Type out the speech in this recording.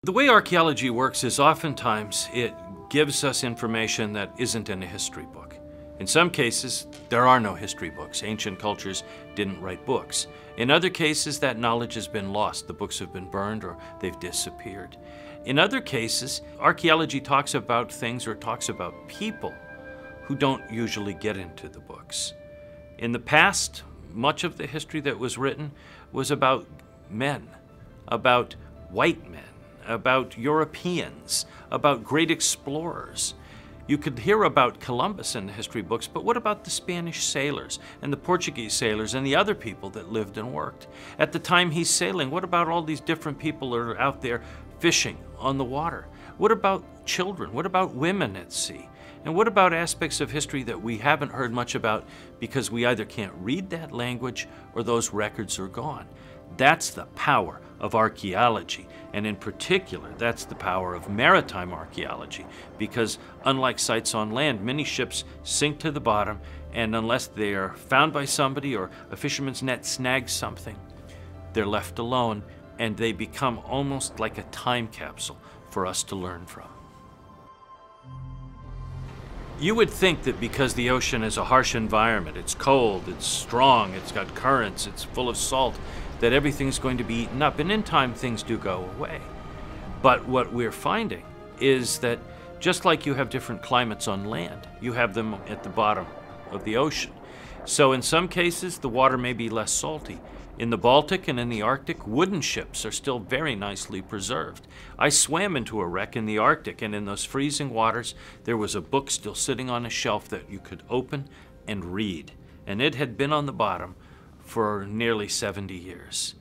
The way archaeology works is oftentimes it gives us information that isn't in a history book. In some cases, there are no history books. Ancient cultures didn't write books. In other cases, that knowledge has been lost. The books have been burned or they've disappeared. In other cases, archaeology talks about things or talks about people who don't usually get into the books. In the past, much of the history that was written was about men, about white men, about Europeans, about great explorers. You could hear about Columbus in the history books, but what about the Spanish sailors and the Portuguese sailors and the other people that lived and worked? At the time he's sailing, what about all these different people that are out there fishing on the water? What about children? What about women at sea? And what about aspects of history that we haven't heard much about because we either can't read that language or those records are gone? That's the power of archaeology, and in particular, that's the power of maritime archaeology, because unlike sites on land, many ships sink to the bottom, and unless they are found by somebody or a fisherman's net snags something, they're left alone, and they become almost like a time capsule for us to learn from. You would think that because the ocean is a harsh environment, it's cold, it's strong, it's got currents, it's full of salt, that everything's going to be eaten up, and in time things do go away. But what we're finding is that just like you have different climates on land, you have them at the bottom of the ocean. So in some cases, the water may be less salty. In the Baltic and in the Arctic, wooden ships are still very nicely preserved. I swam into a wreck in the Arctic, and in those freezing waters, there was a book still sitting on a shelf that you could open and read. And it had been on the bottom for nearly 70 years.